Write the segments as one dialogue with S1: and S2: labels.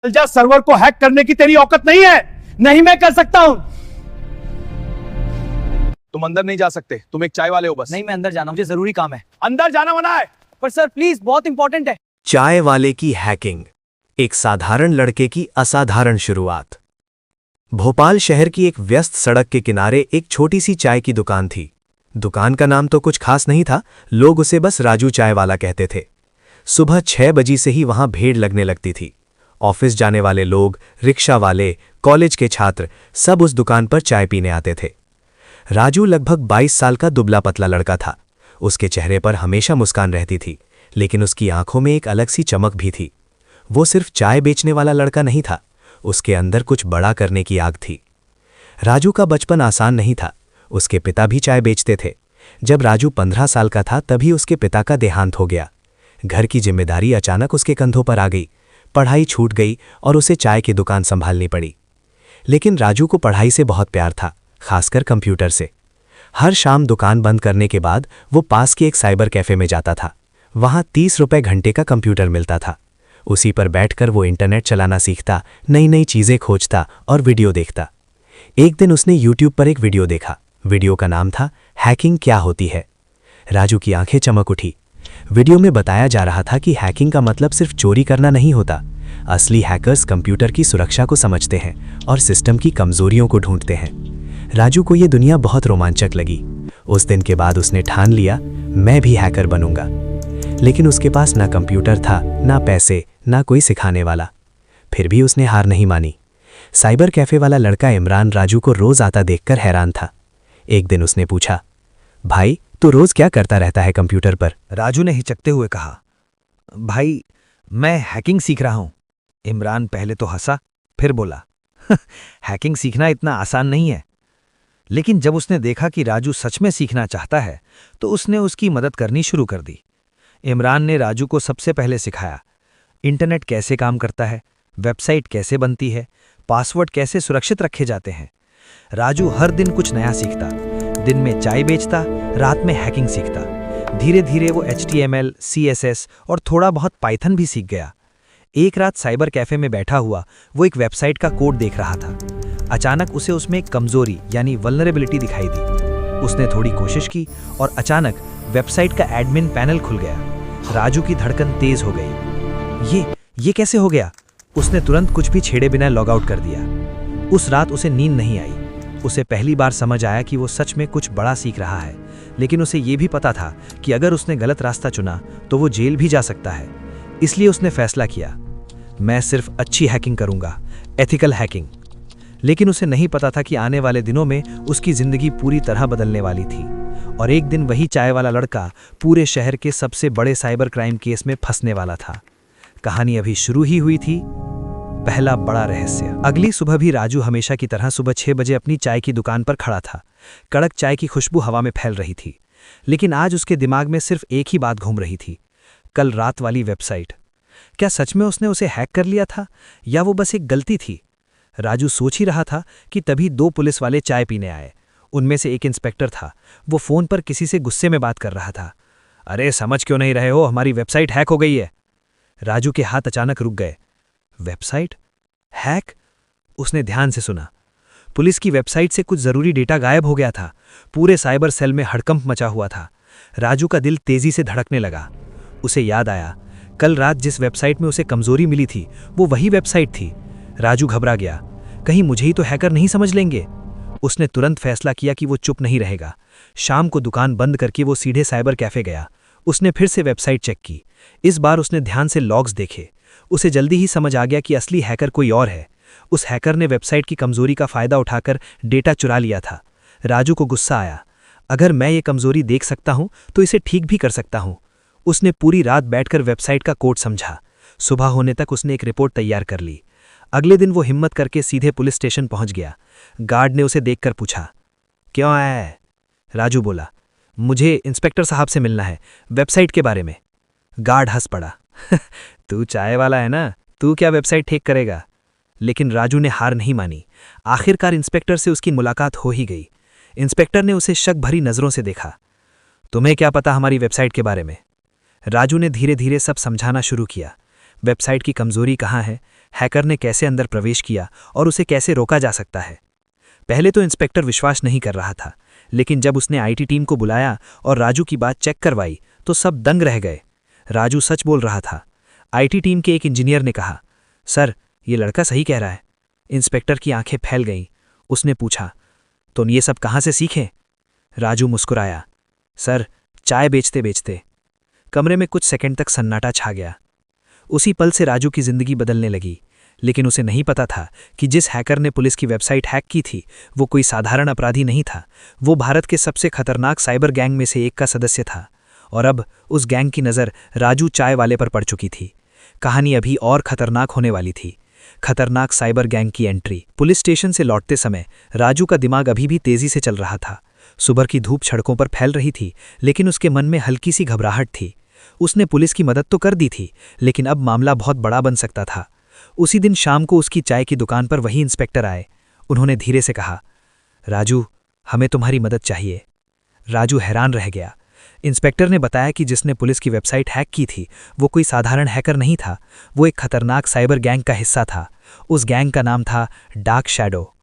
S1: जा, सर्वर को हैक करने की तेरी औकात नहीं है। नहीं, मैं कर सकता हूं। तुम अंदर नहीं जा सकते, तुम एक चाय वाले हो बस।
S2: नहीं, मैं अंदर जाना, मुझे जरूरी काम है।
S1: अंदर जाना मना है।
S2: पर सर प्लीज, बहुत इंपॉर्टेंट है।
S3: चाय वाले की हैकिंग, एक साधारण लड़के की असाधारण शुरुआत। भोपाल शहर की एक व्यस्त सड़क के किनारे एक छोटी सी चाय की दुकान थी। दुकान का नाम तो कुछ खास नहीं था, लोग उसे बस राजू चाय वाला कहते थे। सुबह 6 बजे से ही वहां भीड़ लगने लगती थी। ऑफिस जाने वाले लोग, रिक्शा वाले, कॉलेज के छात्र सब उस दुकान पर चाय पीने आते थे। राजू लगभग 22 साल का दुबला पतला लड़का था। उसके चेहरे पर हमेशा मुस्कान रहती थी, लेकिन उसकी आंखों में एक अलग सी चमक भी थी। वो सिर्फ चाय बेचने वाला लड़का नहीं था, उसके अंदर कुछ बड़ा करने की आग थी। राजू का बचपन आसान नहीं था। उसके पिता भी चाय बेचते थे। जब राजू 15 साल का था तभी उसके पिता का देहांत हो गया। घर की जिम्मेदारी अचानक उसके कंधों पर आ गई। पढ़ाई छूट गई और उसे चाय की दुकान संभालनी पड़ी। लेकिन राजू को पढ़ाई से बहुत प्यार था, खासकर कंप्यूटर से। हर शाम दुकान बंद करने के बाद वो पास के एक साइबर कैफे में जाता था। वहाँ 30 रुपए घंटे का कंप्यूटर मिलता था। उसी पर बैठकर वो इंटरनेट चलाना सीखता, नई नई चीज़ें खोजता और वीडियो देखता। एक दिन उसने यूट्यूब पर एक वीडियो देखा। वीडियो का नाम था हैकिंग क्या होती है। राजू की आंखें चमक उठी। वीडियो में बताया जा रहा था कि हैकिंग का मतलब सिर्फ चोरी करना नहीं होता। असली हैकर्स कंप्यूटर की सुरक्षा को समझते हैं और सिस्टम की कमजोरियों को ढूंढते हैं। राजू को यह दुनिया बहुत रोमांचक लगी। उस दिन के बाद उसने ठान लिया, मैं भी हैकर बनूंगा। लेकिन उसके पास ना कंप्यूटर था, ना पैसे, ना कोई सिखाने वाला। फिर भी उसने हार नहीं मानी। साइबर कैफे वाला लड़का इमरान राजू को रोज आता देखकर हैरान था। एक दिन उसने पूछा, भाई तू रोज क्या करता रहता है कंप्यूटर पर?
S4: राजू ने हिचकते हुए कहा, भाई मैं हैकिंग सीख रहा हूं। इमरान पहले तो हंसा, फिर बोला, हैकिंग सीखना इतना आसान नहीं है। लेकिन जब उसने देखा कि राजू सच में सीखना चाहता है तो उसने उसकी मदद करनी शुरू कर दी। इमरान ने राजू को सबसे पहले सिखाया इंटरनेट कैसे काम करता है, वेबसाइट कैसे बनती है, पासवर्ड कैसे सुरक्षित रखे जाते हैं। राजू हर दिन कुछ नया सीखता। दिन में चाय बेचता, रात में हैकिंग सीखता। धीरे धीरे वो HTML, CSS और थोड़ा बहुत पाइथन भी सीख गया। एक रात साइबर कैफे में बैठा हुआ वो एक वेबसाइट का कोड देख रहा था। अचानक उसे उसमें एक कमजोरी यानी वल्नरेबिलिटी दिखाई दी। उसने थोड़ी कोशिश की और अचानक वेबसाइट का एडमिन पैनल खुल गया। राजू की धड़कन तेज हो गई। ये कैसे हो गया? उसने तुरंत कुछ भी छेड़े बिना लॉग आउट कर दिया। उस रात उसे नींद नहीं आई। उसे पहली बार समझ आया कि वो सच में कुछ बड़ा सीख रहा है। लेकिन उसे ये भी पता था कि अगर उसने गलत रास्ता चुना तो वो जेल भी जा सकता है। इसलिए उसने फैसला किया, मैं सिर्फ अच्छी हैकिंग करूंगा, एथिकल हैकिंग। लेकिन उसे नहीं पता था कि आने वाले दिनों में उसकी जिंदगी पूरी तरह बदलने वाली थी। और एक दिन वही चाय वाला लड़का पूरे शहर के सबसे बड़े साइबर क्राइम केस में फंसने वाला था। कहानी अभी शुरू ही हुई थी। पहला बड़ा रहस्य। अगली सुबह भी राजू हमेशा की तरह सुबह 6 बजे अपनी चाय की दुकान पर खड़ा था। कड़क चाय की खुशबू हवा में फैल रही थी। लेकिन आज उसके दिमाग में सिर्फ एक ही बात घूम रही थी, कल रात वाली वेबसाइट। क्या सच में उसने उसे हैक कर लिया था या वो बस एक गलती थी? राजू सोच ही रहा था कि तभी 2 पुलिस वाले चाय पीने आए। उनमें से एक इंस्पेक्टर था। वो फोन पर किसी से गुस्से में बात कर रहा था। अरे समझ क्यों नहीं रहे हो, हमारी वेबसाइट हैक हो गई है। राजू के हाथ अचानक रुक गए। Website hack? उसने ध्यान से सुना। पुलिस की वेबसाइट से कुछ जरूरी डेटा गायब हो गया था। पूरे साइबर सेल में हड़कंप मचा हुआ था। राजू का दिल तेजी से धड़कने लगा। उसे याद आया, कल रात जिस वेबसाइट में उसे कमजोरी मिली थी वो वही वेबसाइट थी। राजू घबरा गया, कहीं मुझे ही तो हैकर नहीं समझ लेंगे। उसने तुरंत फैसला किया कि वो चुप नहीं रहेगा। शाम को दुकान बंद करके वो सीधे साइबर कैफे गया। उसने फिर से वेबसाइट चेक की। इस बार उसने ध्यान से लॉग्स देखे। उसे जल्दी ही समझ आ गया कि असली हैकर कोई और है। उस हैकर ने वेबसाइट की कमजोरी का फायदा उठाकर डेटा चुरा लिया था। राजू को गुस्सा आया, अगर मैं ये कमजोरी देख सकता हूं तो इसे ठीक भी कर सकता हूं। उसने पूरी रात बैठकर वेबसाइट का कोड समझा। सुबह होने तक उसने एक रिपोर्ट तैयार कर ली। अगले दिन वो हिम्मत करके सीधे पुलिस स्टेशन पहुंच गया। गार्ड ने उसे देखकर पूछा, क्यों आया है? राजू बोला, मुझे इंस्पेक्टर साहब से मिलना है, वेबसाइट के बारे में। गार्ड हंस पड़ा, तू चाय वाला है ना, तू क्या वेबसाइट ठीक करेगा? लेकिन राजू ने हार नहीं मानी। आखिरकार इंस्पेक्टर से उसकी मुलाकात हो ही गई। इंस्पेक्टर ने उसे शक भरी नजरों से देखा। तुम्हें क्या पता हमारी वेबसाइट के बारे में? राजू ने धीरे धीरे सब समझाना शुरू किया। वेबसाइट की कमजोरी कहाँ है, हैकर ने कैसे अंदर प्रवेश किया और उसे कैसे रोका जा सकता है। पहले तो इंस्पेक्टर विश्वास नहीं कर रहा था, लेकिन जब उसने आईटी टीम को बुलाया और राजू की बात चेक करवाई तो सब दंग रह गए। राजू सच बोल रहा था। आईटी टीम के एक इंजीनियर ने कहा, सर ये लड़का सही कह रहा है। इंस्पेक्टर की आंखें फैल गईं। उसने पूछा, तो ये सब कहाँ से सीखे? राजू मुस्कुराया, सर चाय बेचते बेचते। कमरे में कुछ सेकंड तक सन्नाटा छा गया। उसी पल से राजू की जिंदगी बदलने लगी, लेकिन उसे नहीं पता था कि जिस हैकर ने पुलिस की वेबसाइट हैक की थी वो कोई साधारण अपराधी नहीं था। वो भारत के सबसे खतरनाक साइबर गैंग में से एक का सदस्य था। और अब उस गैंग की नज़र राजू चाय वाले पर पड़ चुकी थी। कहानी अभी और खतरनाक होने वाली थी। खतरनाक साइबर गैंग की एंट्री। पुलिस स्टेशन से लौटते समय राजू का दिमाग अभी भी तेजी से चल रहा था। सुबह की धूप सड़कों पर फैल रही थी, लेकिन उसके मन में हल्की सी घबराहट थी। उसने पुलिस की मदद तो कर दी थी, लेकिन अब मामला बहुत बड़ा बन सकता था। उसी दिन शाम को उसकी चाय की दुकान पर वही इंस्पेक्टर आए। उन्होंने धीरे से कहा, राजू हमें तुम्हारी मदद चाहिए। राजू हैरान रह गया। इंस्पेक्टर ने बताया कि जिसने पुलिस की वेबसाइट हैक की थी वो कोई साधारण हैकर नहीं था, वो एक खतरनाक साइबर गैंग का हिस्सा था। उस गैंग का नाम था डार्क शैडो।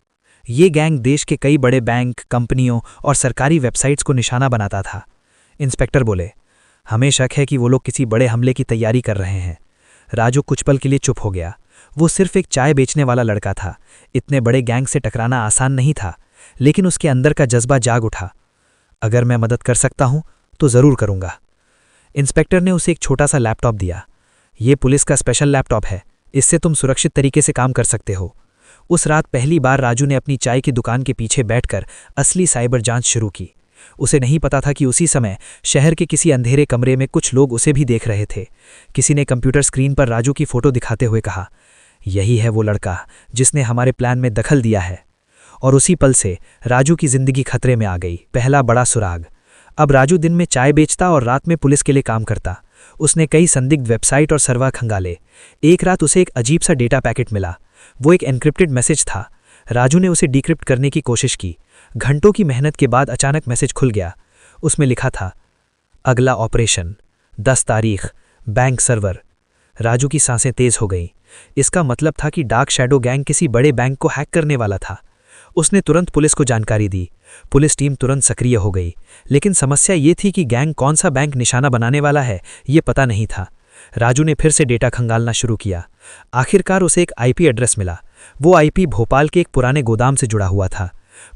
S4: ये गैंग देश के कई बड़े बैंक, कंपनियों और सरकारी वेबसाइट्स को निशाना बनाता था। इंस्पेक्टर बोले, हमें शक है कि वो लोग किसी बड़े हमले की तैयारी कर रहे हैं। राजू कुछ पल के लिए चुप हो गया। वो सिर्फ एक चाय बेचने वाला लड़का था। इतने बड़े गैंग से टकराना आसान नहीं था, लेकिन उसके अंदर का जज्बा जाग उठा। अगर मैं मदद कर सकता हूं तो जरूर करूंगा। इंस्पेक्टर ने उसे एक छोटा सा लैपटॉप दिया। ये पुलिस का स्पेशल लैपटॉप है, इससे तुम सुरक्षित तरीके से काम कर सकते हो। उस रात पहली बार राजू ने अपनी चाय की दुकान के पीछे बैठकर असली साइबर जांच शुरू की। उसे नहीं पता था कि उसी समय शहर के किसी अंधेरे कमरे में कुछ लोग उसे भी देख रहे थे। किसी ने कंप्यूटर स्क्रीन पर राजू की फोटो दिखाते हुए कहा, यही है वो लड़का जिसने हमारे प्लान में दखल दिया है। और उसी पल से राजू की जिंदगी खतरे में आ गई। पहला बड़ा सुराग। अब राजू दिन में चाय बेचता और रात में पुलिस के लिए काम करता। उसने कई संदिग्ध वेबसाइट और सर्वर खंगाले। एक रात उसे एक अजीब सा डेटा पैकेट मिला। वो एक एन्क्रिप्टेड मैसेज था। राजू ने उसे डिक्रिप्ट करने की कोशिश की। घंटों की मेहनत के बाद अचानक मैसेज खुल गया। उसमें लिखा था, अगला ऑपरेशन 10 तारीख, बैंक सर्वर। राजू की सांसें तेज हो गईं। इसका मतलब था कि डार्क शैडो गैंग किसी बड़े बैंक को हैक करने वाला था। उसने तुरंत पुलिस को जानकारी दी। पुलिस टीम तुरंत सक्रिय हो गई, लेकिन समस्या ये थी कि गैंग कौन सा बैंक निशाना बनाने वाला है ये पता नहीं था। राजू ने फिर से डेटा खंगालना शुरू किया। आखिरकार उसे एक आईपी एड्रेस मिला। वो आईपी भोपाल के एक पुराने गोदाम से जुड़ा हुआ था।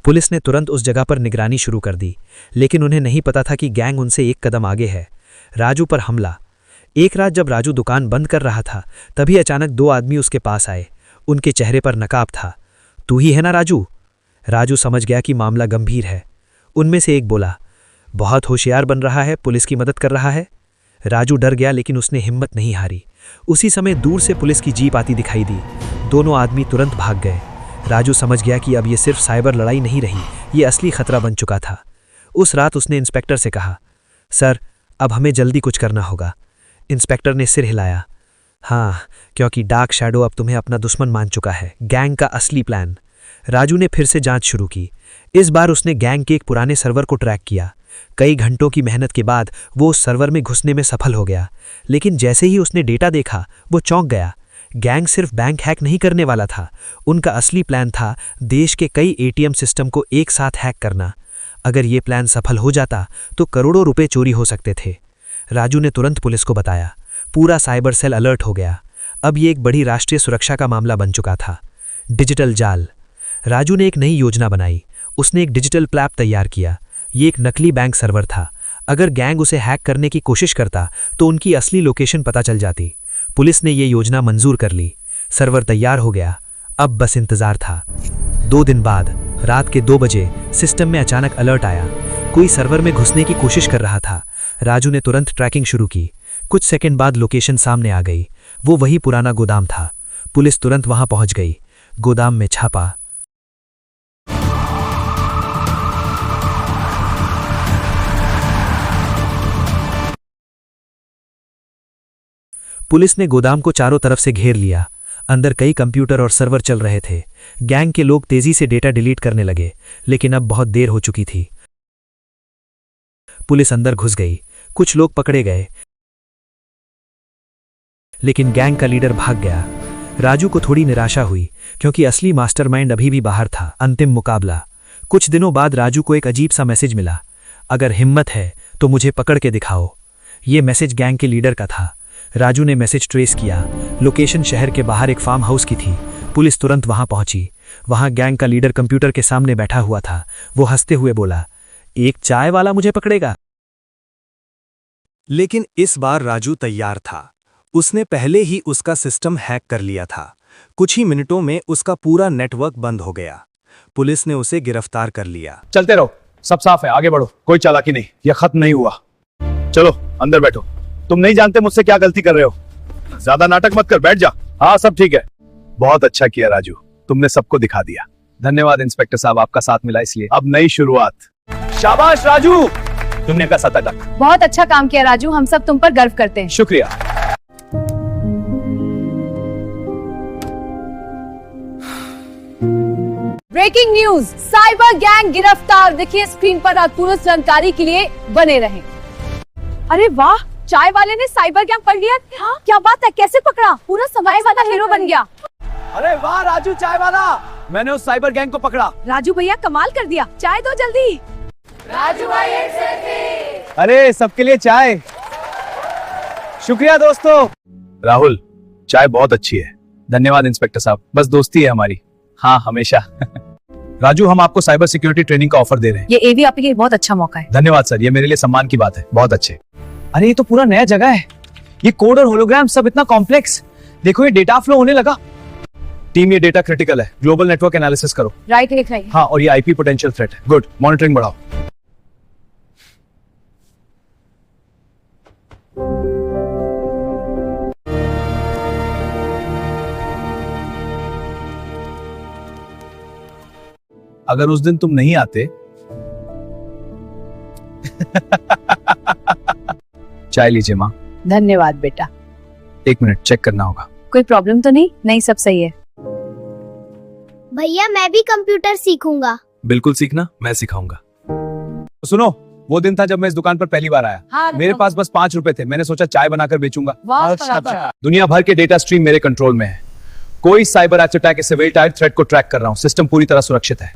S4: पुलिस ने तुरंत उस जगह पर निगरानी शुरू कर दी, लेकिन उन्हें नहीं पता था कि गैंग उनसे एक कदम आगे है। राजू पर हमला। एक रात जब राजू दुकान बंद कर रहा था, तभी अचानक 2 आदमी उसके पास आए। उनके चेहरे पर नकाब था। तू ही है ना राजू? राजू समझ गया कि मामला गंभीर है। उनमें से एक बोला, बहुत होशियार बन रहा है, पुलिस की मदद कर रहा है। राजू डर गया, लेकिन उसने हिम्मत नहीं हारी। उसी समय दूर से पुलिस की जीप आती दिखाई दी। दोनों आदमी तुरंत भाग गए। राजू समझ गया कि अब ये सिर्फ साइबर लड़ाई नहीं रही, ये असली खतरा बन चुका था। उस रात उसने इंस्पेक्टर से कहा, सर अब हमें जल्दी कुछ करना होगा। इंस्पेक्टर ने सिर हिलाया। हाँ, क्योंकि डार्क शैडो अब तुम्हें अपना दुश्मन मान चुका है, गैंग का असली प्लान। राजू ने फिर से जांच शुरू की। इस बार उसने गैंग के एक पुराने सर्वर को ट्रैक किया। कई घंटों की मेहनत के बाद वो उस सर्वर में घुसने में सफल हो गया, लेकिन जैसे ही उसने डेटा देखा वो चौंक गया। गैंग सिर्फ बैंक हैक नहीं करने वाला था, उनका असली प्लान था देश के कई एटीएम सिस्टम को एक साथ हैक करना। अगर ये प्लान सफल हो जाता तो करोड़ों रुपए चोरी हो सकते थे। राजू ने तुरंत पुलिस को बताया। पूरा साइबर सेल अलर्ट हो गया। अब ये एक बड़ी राष्ट्रीय सुरक्षा का मामला बन चुका था। डिजिटल जाल। राजू ने एक नई योजना बनाई। उसने एक डिजिटल प्लैप तैयार किया। ये एक नकली बैंक सर्वर था। अगर गैंग उसे हैक करने की कोशिश करता तो उनकी असली लोकेशन पता चल जाती। पुलिस ने ये योजना मंजूर कर ली। सर्वर तैयार हो गया। अब बस इंतजार था। 2 दिन बाद रात के 2 बजे सिस्टम में अचानक अलर्ट आया। कोई सर्वर में घुसने की कोशिश कर रहा था। राजू ने तुरंत ट्रैकिंग शुरू की। कुछ सेकंड बाद लोकेशन सामने आ गई। वो वही पुराना गोदाम था। पुलिस तुरंत वहां पहुंच गई। गोदाम में छापा। पुलिस ने गोदाम को चारों तरफ से घेर लिया। अंदर कई कंप्यूटर और सर्वर चल रहे थे। गैंग के लोग तेजी से डेटा डिलीट करने लगे, लेकिन अब बहुत देर हो चुकी थी। पुलिस अंदर घुस गई। कुछ लोग पकड़े गए, लेकिन गैंग का लीडर भाग गया। राजू को थोड़ी निराशा हुई क्योंकि असली मास्टरमाइंड अभी भी बाहर था। अंतिम मुकाबला। कुछ दिनों बाद राजू को एक अजीब सा मैसेज मिला, अगर हिम्मत है तो मुझे पकड़ के दिखाओ। ये मैसेज गैंग के लीडर का था। राजू ने मैसेज ट्रेस किया। लोकेशन शहर के बाहर एक फार्म हाउस की थी। पुलिस तुरंत वहां पहुंची। वहां गैंग का लीडर कंप्यूटर के सामने बैठा हुआ था। वो हंसते हुए बोला, एक चाय वाला मुझे पकड़ेगा।
S3: लेकिन इस बार राजू तैयार था। उसने पहले ही उसका सिस्टम हैक कर लिया था। कुछ ही मिनटों में उसका पूरा नेटवर्क बंद हो गया। पुलिस ने उसे गिरफ्तार कर लिया।
S1: चलते रहो, सब साफ है, आगे बढ़ो, कोई चालाकी नहीं, यह खत्म नहीं हुआ। चलो अंदर बैठो। तुम नहीं जानते मुझसे क्या गलती कर रहे हो। ज्यादा नाटक मत कर, बैठ जा। हाँ सब ठीक है। बहुत अच्छा किया राजू, तुमने सबको दिखा दिया। धन्यवाद इंस्पेक्टर साहब, आपका साथ मिला इसलिए। अब नई शुरुआत। शाबाश राजू, तुमने कसा तक।
S5: बहुत अच्छा काम किया राजू, हम सब तुम पर गर्व करते हैं।
S1: शुक्रिया।
S5: ब्रेकिंग न्यूज, साइबर गैंग गिरफ्तार। देखिए स्क्रीन पर और पूरी जानकारी के लिए बने रहें। अरे वाह, चाय वाले ने साइबर गैंग पकड़ लिया। हाँ? क्या बात है, कैसे पकड़ा? पूरा समाज वाला हीरो बन गया।
S1: अरे वाह राजू चाय वाला, मैंने उस साइबर गैंग को पकड़ा।
S5: राजू भैया कमाल कर दिया, चाय दो जल्दी। राजू भाई एक सेल्फी।
S1: अरे सबके लिए चाय। शुक्रिया दोस्तों। राहुल, चाय बहुत अच्छी है। धन्यवाद इंस्पेक्टर साहब, बस दोस्ती है हमारी। हाँ हमेशा। राजू, हम आपको साइबर सिक्योरिटी ट्रेनिंग का ऑफर दे रहे हैं।
S5: ये एवी आपके लिए बहुत अच्छा मौका है।
S1: धन्यवाद सर, ये मेरे लिए सम्मान की बात है। बहुत अच्छे। अरे ये तो पूरा नया जगह है। ये कोड और होलोग्राम सब इतना कॉम्प्लेक्स। देखो ये डेटा फ्लो होने लगा। टीम, ये डेटा क्रिटिकल है, ग्लोबल नेटवर्क एनालिसिस करो।
S5: राइट लिख रही।
S1: हाँ, और ये आईपी पोटेंशियल थ्रेट है। गुड, मॉनिटरिंग बढ़ाओ। अगर उस दिन तुम नहीं आते चाय लीजिए माँ।
S5: धन्यवाद बेटा।
S1: एक मिनट, चेक करना होगा।
S5: कोई प्रॉब्लम तो नहीं? नहीं, सब सही है।
S6: भैया मैं भी कंप्यूटर सीखूंगा।
S1: बिल्कुल सीखना, मैं सिखाऊंगा। सुनो, वो दिन था जब मैं इस दुकान पर पहली बार आया।
S5: हाँ,
S1: मेरे पास बस 5 रुपए थे। मैंने सोचा चाय बनाकर बेचूंगा।
S5: वाह,
S1: दुनिया भर के डेटा स्ट्रीम मेरे कंट्रोल में है। कोई साइबर अटैक इससे वेल टाइड थ्रेट को ट्रैक कर रहा हूँ। सिस्टम पूरी तरह सुरक्षित है।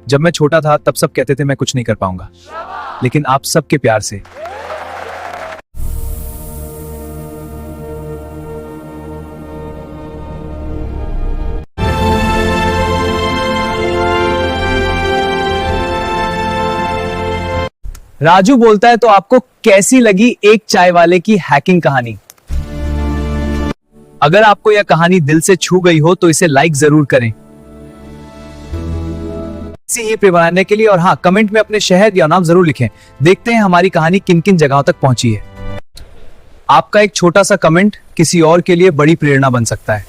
S1: जब मैं छोटा था तब सब कहते थे मैं कुछ नहीं कर पाऊंगा, लेकिन आप सबके प्यार से राजू बोलता है तो आपको कैसी लगी एक चाय वाले की हैकिंग कहानी? अगर आपको यह कहानी दिल से छू गई हो तो इसे लाइक जरूर करें इसी ही पे बनाने के लिए। और हाँ, कमेंट में अपने शहर या नाम जरूर लिखें। देखते हैं हमारी कहानी किन किन जगहों तक पहुंची है। आपका एक छोटा सा कमेंट किसी और के लिए बड़ी प्रेरणा बन सकता है।